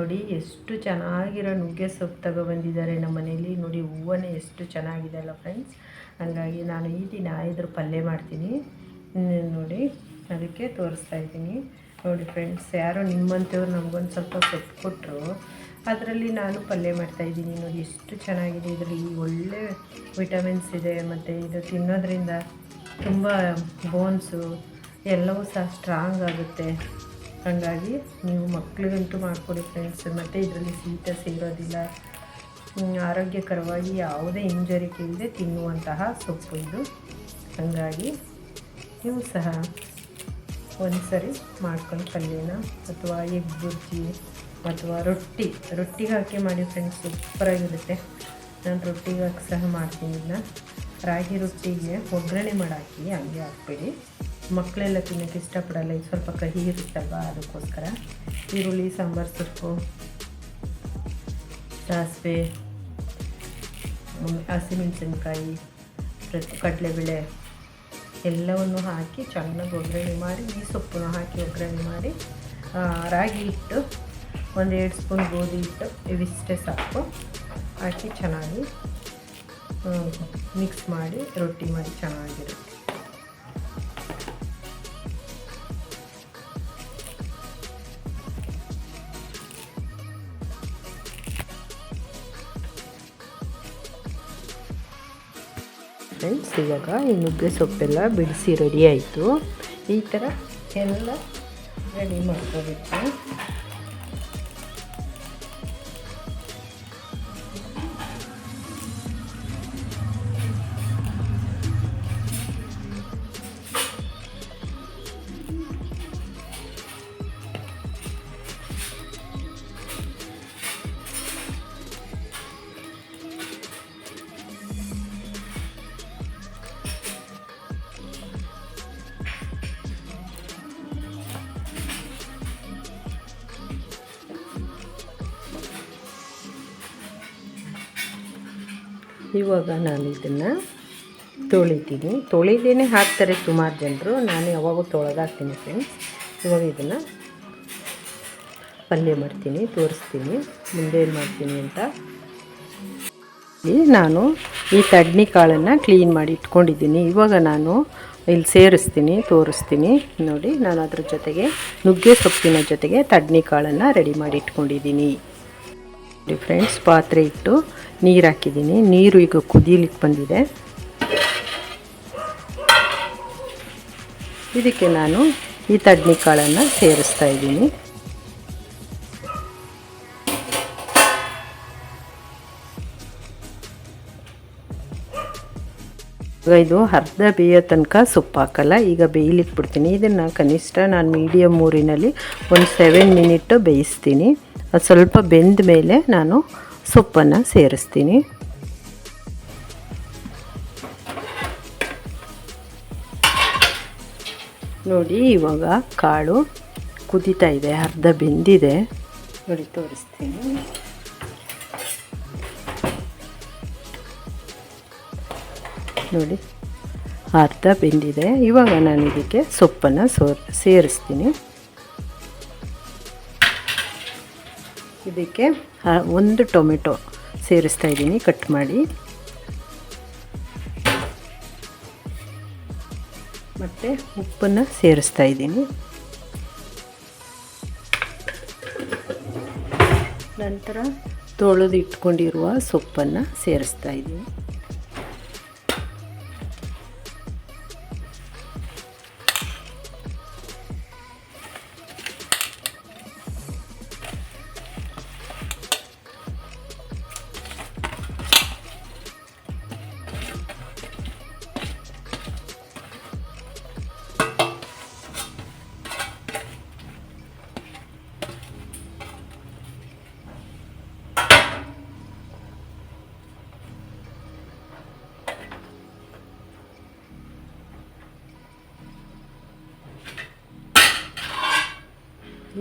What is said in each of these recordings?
ನೋಡಿ ಎಷ್ಟು ಚೆನ್ನಾಗಿರೋ ನುಗ್ಗೆ ಸೊಪ್ಪು ತಗೊಬಂದಿದ್ದಾರೆ ನಮ್ಮ ಮನೇಲಿ. ನೋಡಿ ಹೂವನೇ ಎಷ್ಟು ಚೆನ್ನಾಗಿದೆ ಅಲ್ಲ ಫ್ರೆಂಡ್ಸ್. ಹಾಗಾಗಿ ನಾನು ಈ ದಿನ ಇದ್ರ ಪಲ್ಯ ಮಾಡ್ತೀನಿ ನೋಡಿ, ಅದಕ್ಕೆ ತೋರಿಸ್ತಾ ಇದ್ದೀನಿ. ನೋಡಿ ಫ್ರೆಂಡ್ಸ್, ಯಾರೋ ನಿಮ್ಮಂಥವ್ರು ನಮಗೊಂದು ಸ್ವಲ್ಪ ಸೊಪ್ಪು ಕೊಟ್ಟರು, ಅದರಲ್ಲಿ ನಾನು ಪಲ್ಯ ಮಾಡ್ತಾಯಿದ್ದೀನಿ. ನೋಡಿ ಎಷ್ಟು ಚೆನ್ನಾಗಿದೆ. ಇದರಲ್ಲಿ ಒಳ್ಳೆ ವಿಟಮಿನ್ಸ್ ಇದೆ, ಮತ್ತು ಇದು ತಿನ್ನೋದ್ರಿಂದ ತುಂಬ ಬೋನ್ಸು ಎಲ್ಲವೂ ಸಹ ಸ್ಟ್ರಾಂಗ್ ಆಗುತ್ತೆ. ಹಾಗಾಗಿ ನೀವು ಮಕ್ಕಳಿಗಂತೂ ಮಾಡಿಕೊಡಿ ಫ್ರೆಂಡ್ಸ್. ಮತ್ತು ಇದರಲ್ಲಿ ಶೀತ ಸೇರೋದಿಲ್ಲ, ಆರೋಗ್ಯಕರವಾಗಿ ಯಾವುದೇ ಹಿಂಜರಿಕೆ ಇಲ್ಲದೆ ತಿನ್ನುವಂತಹ ಸೊಪ್ಪು ಇದು. ಹಾಗಾಗಿ ನೀವು ಸಹ ಒಂದು ಸರಿ ಮಾಡ್ಕೊಂಡು ಪಲ್ಯನ, ಅಥವಾ ಎಗ್ ಬುರ್ಜಿ ಅಥವಾ ರೊಟ್ಟಿಗೆ ಹಾಕಿ ಮಾಡಿ ಫ್ರೆಂಡ್ಸ್, ಸೂಪರಾಗಿರುತ್ತೆ. ನಾನು ರೊಟ್ಟಿಗೆ ಹಾಕಿ ಸಹ ಮಾಡ್ತೀನಿ. ಇದನ್ನ ರಾಗಿ ರೊಟ್ಟಿಗೆ ಒಗ್ಗರಣೆ ಮಾಡಾಕಿ ಹಂಗೆ ಹಾಕ್ಬೇಡಿ, ಮಕ್ಕಳೆಲ್ಲ ತಿನ್ನೋಕ್ಕೆ ಇಷ್ಟಪಡಲ್ಲ. ಇದು ಸ್ವಲ್ಪ ಕಹಿ ಇರುತ್ತಲ್ವ, ಅದಕ್ಕೋಸ್ಕರ ಈರುಳ್ಳಿ, ಸಾಂಬಾರು ಸೊಪ್ಪು, ಸಾಸಿವೆ, ಹಸಿಮೆಣಸಿನ್ಕಾಯಿ, ಕಡಲೆಬೇಳೆ ಎಲ್ಲವನ್ನು ಹಾಕಿ ಚೆನ್ನಾಗಿ ಒಗ್ಗರಣೆ ಮಾಡಿ, ಈ ಸೊಪ್ಪನ್ನು ಹಾಕಿ ಒಗ್ಗರಣೆ ಮಾಡಿ, ರಾಗಿ ಹಿಟ್ಟು 1-2 ಸ್ಪೂನ್ ಗೋಧಿ ಹಿಟ್ಟು ಇವಿಷ್ಟೇ ಸಾಕು ಹಾಕಿ ಚೆನ್ನಾಗಿ ಮಿಕ್ಸ್ ಮಾಡಿ ರೊಟ್ಟಿ ಮಾಡಿ ಚೆನ್ನಾಗಿರುತ್ತೆ. ಫ್ರೆಂಡ್ಸ್, ಇವಾಗ ಈ ನುಗ್ಗೆ ಸೊಪ್ಪೆಲ್ಲ ಬಿಡಿಸಿ ರೆಡಿ ಆಯಿತು. ಈ ಥರ ಎಲ್ಲ ರೆಡಿ ಮಾಡ್ಕೋಬೇಕು. ಇವಾಗ ನಾನು ಇದನ್ನು ತೊಳಿದೇನೆ ಹಾಕ್ತಾರೆ ಸುಮಾರು ಜನರು. ನಾನು ಯಾವಾಗೂ ತೊಳೆದಾಕ್ತೀನಿ ಫ್ರೆಂಡ್ಸ್. ಇವಾಗ ಇದನ್ನು ಪಲ್ಯ ಮಾಡ್ತೀನಿ, ತೋರಿಸ್ತೀನಿ ಮುಂದೆ ಏನು ಮಾಡ್ತೀನಿ ಅಂತ. ನಾನು ಈ ತಡ್ನಿ ಕಾಳನ್ನು ಕ್ಲೀನ್ ಮಾಡಿ ಇಟ್ಕೊಂಡಿದ್ದೀನಿ. ಇವಾಗ ನಾನು ಇಲ್ಲಿ ಸೇರಿಸ್ತೀನಿ, ತೋರಿಸ್ತೀನಿ ನೋಡಿ. ನಾನು ಅದ್ರ ಜೊತೆಗೆ ನುಗ್ಗೆ ಸೊಪ್ಪಿನ ಜೊತೆಗೆ ತಡ್ನಿ ಕಾಳನ್ನು ರೆಡಿ ಮಾಡಿ ಇಟ್ಕೊಂಡಿದ್ದೀನಿ ಫ್ರೆಂಡ್ಸ್. ಪಾತ್ರೆ ಇಟ್ಟು ನೀರು ಹಾಕಿದ್ದೀನಿ. ನೀರು ಈಗ ಕುದೀಲಿಕ್ಕೆ ಬಂದಿದೆ. ಇದಕ್ಕೆ ನಾನು ಈ ತಡ್ನಿ ಕಾಳನ್ನು ಸೇರಿಸ್ತಾ ಇದ್ದೀನಿ. ಇದು ಅರ್ಧ ಬೇಯೋ ತನಕ ಸೊಪ್ಪು ಹಾಕಲ್ಲ, ಈಗ ಬೇಯಲಿಕ್ಕೆ ಬಿಡ್ತೀನಿ. ಇದನ್ನು ಕನಿಷ್ಠ ನಾನು ಮೀಡಿಯಮ್ ಊರಿನಲ್ಲಿ ಒಂದು 7 ಮಿನಿಟ್ ಬೇಯಿಸ್ತೀನಿ. ಅದು ಸ್ವಲ್ಪ ಬೆಂದ ಮೇಲೆ ನಾನು ಸೊಪ್ಪನ್ನು ಸೇರಿಸ್ತೀನಿ. ನೋಡಿ, ಇವಾಗ ಕಾಳು ಕುದೀತಾ ಇದೆ, ಅರ್ಧ ಬೆಂದಿದೆ ನೋಡಿ, ತೋರಿಸ್ತೀನಿ. ನೋಡಿ, ಅರ್ಧ ಬೆಂದಿದೆ. ಇವಾಗ ನಾನು ಇದಕ್ಕೆ ಸೊಪ್ಪನ್ನು ಸೇರಿಸ್ತೀನಿ. ಇದಕ್ಕೆ 1 ಟೊಮೆಟೊ ಸೇರಿಸ್ತಾ ಇದ್ದೀನಿ ಕಟ್ ಮಾಡಿ, ಮತ್ತು ಉಪ್ಪನ್ನು ಸೇರಿಸ್ತಾ ಇದ್ದೀನಿ. ನಂತರ ತೊಳೆದು ಇಟ್ಕೊಂಡಿರುವ ಸೊಪ್ಪನ್ನು ಸೇರಿಸ್ತಾ ಇದ್ದೀನಿ.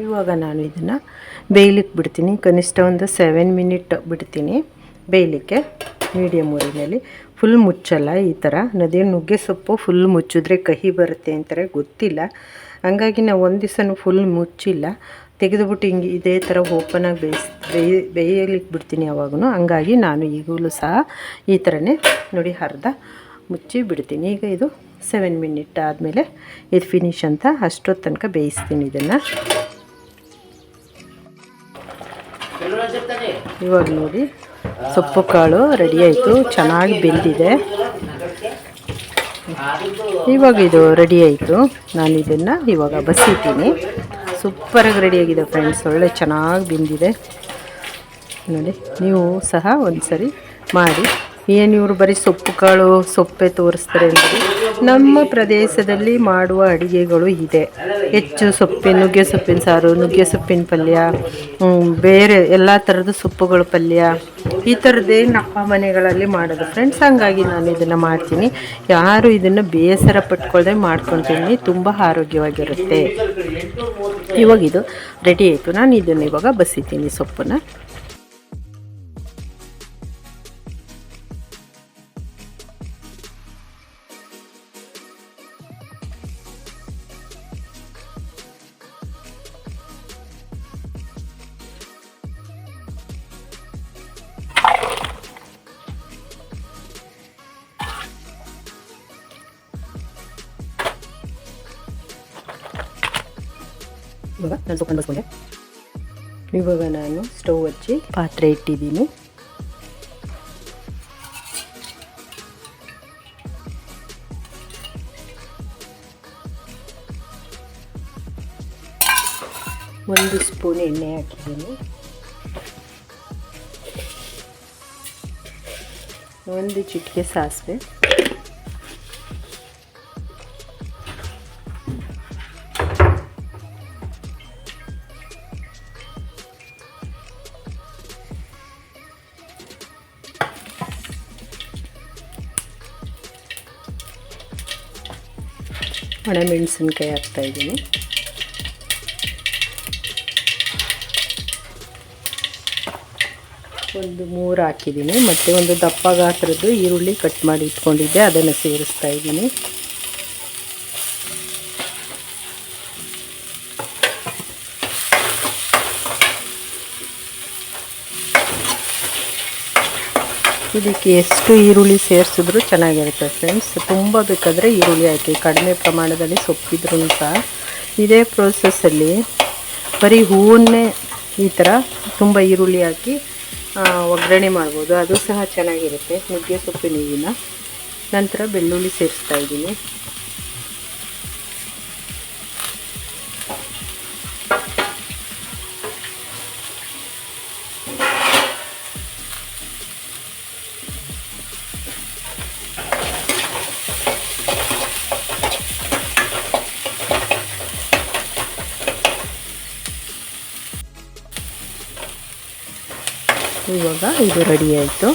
ಇವಾಗ ನಾನು ಇದನ್ನು ಬೇಯಲಿಕ್ಕೆ ಬಿಡ್ತೀನಿ. ಕನಿಷ್ಠ ಒಂದು 7 ಮಿನಿಟ್ ಬಿಡ್ತೀನಿ ಬೇಯಲಿಕ್ಕೆ ಮೀಡಿಯಮ್ ಊರಿನಲ್ಲಿ. ಫುಲ್ ಮುಚ್ಚಲ್ಲ. ಈ ಥರ ನುಗ್ಗೆ ಸೊಪ್ಪು ಫುಲ್ ಮುಚ್ಚಿದ್ರೆ ಕಹಿ ಬರುತ್ತೆ ಅಂತಾರೆ, ಗೊತ್ತಿಲ್ಲ. ಹಂಗಾಗಿ ನಾವು ಒಂದು ದಿವಸನೂ ಫುಲ್ ಮುಚ್ಚಿಲ್ಲ. ತೆಗೆದುಬಿಟ್ಟು ಹಿಂಗೆ ಇದೇ ಥರ ಓಪನಾಗಿ ಬೇಯಲಿಕ್ಕೆ ಬಿಡ್ತೀನಿ ಯಾವಾಗೂ. ಹಂಗಾಗಿ ನಾನು ಈಗಲೂ ಸಹ ಈ ಥರನೇ ನೋಡಿ ಅರ್ಧ ಮುಚ್ಚಿ ಬಿಡ್ತೀನಿ. ಈಗ ಇದು 7 ಮಿನಿಟ್ ಆದಮೇಲೆ ಇದು ಫಿನಿಶ್ ಅಂತ ಅಷ್ಟೊತ್ತು ತನಕ ಬೇಯಿಸ್ತೀನಿ ಇದನ್ನು. ಇವಾಗ ನೋಡಿ ಸೊಪ್ಪು ಕಾಳು ರೆಡಿ ಆಯಿತು, ಚೆನ್ನಾಗಿ ಬೆಂದಿದೆ. ಇವಾಗ ಇದು ರೆಡಿ ಆಯಿತು. ನಾನು ಇದನ್ನು ಇವಾಗ ಬಸಿತೀನಿ. ಸೂಪರಾಗಿ ರೆಡಿಯಾಗಿದೆ ಫ್ರೆಂಡ್ಸ್, ಒಳ್ಳೆ ಚೆನ್ನಾಗಿ ಬೆಂದಿದೆ ನೋಡಿ. ನೀವು ಸಹ ಒಂದು ಸರಿ ಮಾಡಿ. ಏನು ಇವರು ಬರೀ ಸೊಪ್ಪು ಕಾಳು ಸೊಪ್ಪೆ ತೋರಿಸ್ತಾರೆ ಅಂದರೆ, ನಮ್ಮ ಪ್ರದೇಶದಲ್ಲಿ ಮಾಡುವ ಅಡುಗೆಗಳು ಇದೆ. ಹೆಚ್ಚು ನುಗ್ಗೆ ಸೊಪ್ಪಿನ ಸಾರು, ನುಗ್ಗೆ ಸೊಪ್ಪಿನ ಪಲ್ಯ, ಬೇರೆ ಎಲ್ಲ ಥರದ ಸೊಪ್ಪುಗಳ ಪಲ್ಯ, ಈ ಥರದ್ದೇ ನಮ್ಮ ಮನೆಗಳಲ್ಲಿ ಮಾಡೋದು ಫ್ರೆಂಡ್ಸ್. ಹಂಗಾಗಿ ನಾನು ಇದನ್ನು ಮಾಡ್ತೀನಿ. ಯಾರು ಇದನ್ನು ಬೇಸರ ಪಟ್ಕೊಳ್ಳದೆ ಮಾಡ್ಕೊಳ್ತೀನಿ, ತುಂಬ ಆರೋಗ್ಯವಾಗಿರುತ್ತೆ. ಇವಾಗ ಇದು ರೆಡಿ ಆಯಿತು. ನಾನು ಇದನ್ನು ಇವಾಗ ಬಸಿತೀನಿ ಸೊಪ್ಪನ್ನು. ಇವಾಗ ನಾನು ಸೊಪ್ಪನ್ನು ಬಸ್ಕೊಂಡೆ. ಇವಾಗ ನಾನು ಸ್ಟವ್ ಹಚ್ಚಿ ಪಾತ್ರೆ ಇಟ್ಟಿದ್ದೀನಿ. ಒಂದು ಸ್ಪೂನ್ ಎಣ್ಣೆ ಹಾಕಿದ್ದೀನಿ. ಒಂದು ಚಿಟಿಕೆ ಸಾಸಿವೆ, ಒಣಮೆಣಸಿನ್ಕಾಯಿ ಹಾಕ್ತಾಯಿದ್ದೀನಿ. ಒಂದು 3 ಹಾಕಿದ್ದೀನಿ. ಮತ್ತು ಒಂದು ದಪ್ಪ ಗಾತ್ರದ್ದು ಈರುಳ್ಳಿ ಕಟ್ ಮಾಡಿ ಇಟ್ಕೊಂಡಿದ್ದೆ, ಅದನ್ನು ಸೇರಿಸ್ತಾ ಇದ್ದೀನಿ. ಇದಕ್ಕೆ ಎಷ್ಟು ಈರುಳ್ಳಿ ಸೇರಿಸಿದ್ರು ಚೆನ್ನಾಗಿರುತ್ತೆ ಫ್ರೆಂಡ್ಸ್. ತುಂಬ ಬೇಕಾದರೆ ಈರುಳ್ಳಿ ಹಾಕಿ, ಕಡಿಮೆ ಪ್ರಮಾಣದಲ್ಲಿ ಸೊಪ್ಪಿದ್ರೂ ಸಹ ಇದೇ ಪ್ರೋಸೆಸ್ಸಲ್ಲಿ ಬರೀ ಹೂವನ್ನೇ ಈ ಥರ ತುಂಬ ಈರುಳ್ಳಿ ಹಾಕಿ ಒಗ್ಗರಣೆ ಮಾಡ್ಬೋದು, ಅದು ಸಹ ಚೆನ್ನಾಗಿರುತ್ತೆ. ನುಗ್ಗೆ ಸೊಪ್ಪಿನ ಹೂವಿನ ನಂತರ ಬೆಳ್ಳುಳ್ಳಿ ಸೇರಿಸ್ತಾ ಇದ್ದೀನಿ. ಇವಾಗ ಇದು ರೆಡಿ ಆಯಿತು.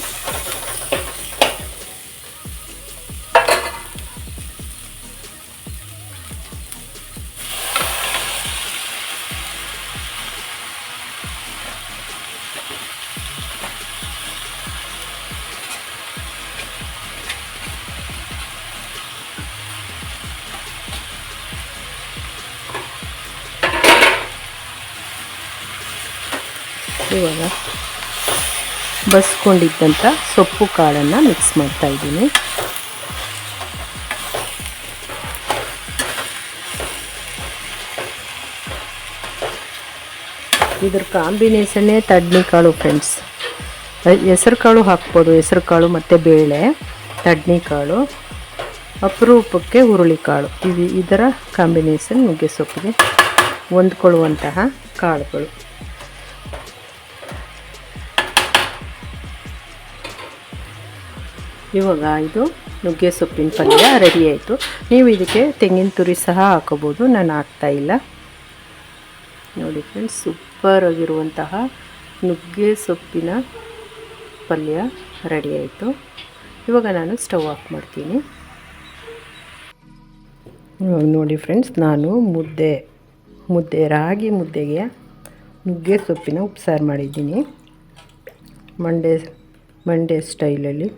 ಇವಾಗ ಬಸ್ಕೊಂಡಿದ್ದಂಥ ಸೊಪ್ಪು ಕಾಳನ್ನು ಮಿಕ್ಸ್ ಮಾಡ್ತಾಯಿದ್ದೀನಿ. ಇದ್ರ ಕಾಂಬಿನೇಷನ್ನೇ ತಡ್ನಿ ಕಾಳು ಫ್ರೆಂಡ್ಸ್. ಹೆಸರು ಕಾಳು ಹಾಕ್ಬೋದು, ಹೆಸರು ಕಾಳು ಮತ್ತು ಬೇಳೆ, ತಡ್ನಿ ಕಾಳು, ಅಪರೂಪಕ್ಕೆ ಹುರುಳಿಕಾಳು. ಇದರ ಕಾಂಬಿನೇಷನ್ ನುಗ್ಗೆ ಸೊಪ್ಪಿಗೆ ಹೊಂದ್ಕೊಳ್ಳುವಂತಹ ಕಾಳುಗಳು. ಇವಾಗ ಇದು ನುಗ್ಗೆ ಸೊಪ್ಪಿನ ಪಲ್ಯ ರೆಡಿ ಆಯಿತು. ನೀವು ಇದಕ್ಕೆ ತೆಂಗಿನ ತುರಿ ಸಹ ಹಾಕೋಬೋದು, ನಾನು ಹಾಕ್ತಾಯಿಲ್ಲ. ನೋಡಿ ಫ್ರೆಂಡ್ಸ್, ಸೂಪರ್ ಆಗಿರುವಂತಹ ನುಗ್ಗೆ ಸೊಪ್ಪಿನ ಪಲ್ಯ ರೆಡಿ ಆಯಿತು. ಇವಾಗ ನಾನು ಸ್ಟವ್ ಆಫ್ ಮಾಡ್ತೀನಿ. ಇವಾಗ ನೋಡಿ ಫ್ರೆಂಡ್ಸ್, ನಾನು ಮುದ್ದೆ ರಾಗಿ ಮುದ್ದೆಗೆ ನುಗ್ಗೆ ಸೊಪ್ಪಿನ ಉಪ್ಸಾರು ಮಾಡಿದ್ದೀನಿ, ಮಂಡ್ಯ ಸ್ಟೈಲಲ್ಲಿ.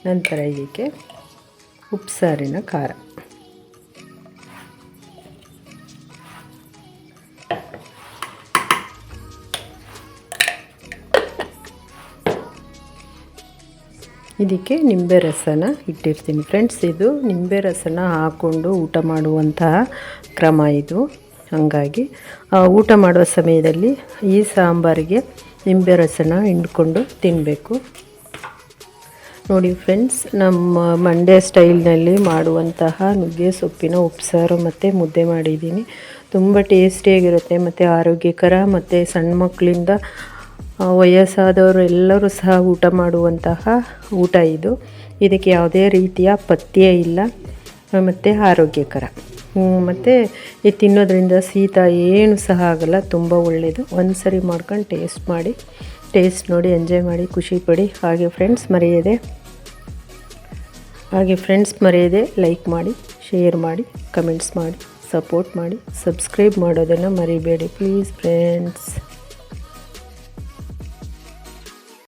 ನಂತರ ಇದಕ್ಕೆ ಉಪ್ಸಾರಿನ ಖಾರ, ಇದಕ್ಕೆ ನಿಂಬೆ ರಸನ ಇಟ್ಟಿರ್ತೀನಿ ಫ್ರೆಂಡ್ಸ್. ಇದು ನಿಂಬೆ ರಸನ ಹಾಕ್ಕೊಂಡು ಊಟ ಮಾಡುವಂತಹ ಕ್ರಮ ಇದು. ಹಾಗಾಗಿ ಊಟ ಮಾಡುವ ಸಮಯದಲ್ಲಿ ಈ ಸಾಂಬಾರಿಗೆ ನಿಂಬೆ ರಸನ ಹಿಂಡ್ಕೊಂಡು ತಿನ್ನಬೇಕು. ನೋಡಿ ಫ್ರೆಂಡ್ಸ್, ನಮ್ಮ ಮಂಡ್ಯ ಸ್ಟೈಲ್ನಲ್ಲಿ ಮಾಡುವಂತಹ ನುಗ್ಗೆ ಸೊಪ್ಪಿನ ಉಪ್ಸಾರು ಮತ್ತು ಮುದ್ದೆ ಮಾಡಿದ್ದೀನಿ. ತುಂಬ ಟೇಸ್ಟಿಯಾಗಿರುತ್ತೆ ಮತ್ತು ಆರೋಗ್ಯಕರ, ಮತ್ತು ಸಣ್ಣ ಮಕ್ಕಳಿಂದ ವಯಸ್ಸಾದವರು ಎಲ್ಲರೂ ಸಹ ಊಟ ಮಾಡುವಂತಹ ಊಟ ಇದು. ಇದಕ್ಕೆ ಯಾವುದೇ ರೀತಿಯ ಪಥ್ಯ ಇಲ್ಲ ಮತ್ತು ಆರೋಗ್ಯಕರ, ಮತ್ತು ಇದು ತಿನ್ನೋದ್ರಿಂದ ಶೀತ ಏನು ಸಹ ಆಗಲ್ಲ. ತುಂಬ ಒಳ್ಳೆಯದು. ಒಂದು ಸರಿ ಮಾಡ್ಕೊಂಡು ಟೇಸ್ಟ್ ಮಾಡಿ, ಟೇಸ್ಟ್ ನೋಡಿ ಎಂಜಾಯ್ ಮಾಡಿ, ಖುಷಿ ಪಡಿ. ಹಾಗೆ ಫ್ರೆಂಡ್ಸ್ ಮರೆಯದೆ ಲೈಕ್ ಮಾಡಿ, ಶೇರ್ ಮಾಡಿ, ಕಮೆಂಟ್ಸ್ ಮಾಡಿ, ಸಪೋರ್ಟ್ ಮಾಡಿ, ಸಬ್ಸ್ಕ್ರೈಬ್ ಮಾಡೋದನ್ನು ಮರಿಬೇಡಿ ಪ್ಲೀಸ್ ಫ್ರೆಂಡ್ಸ್.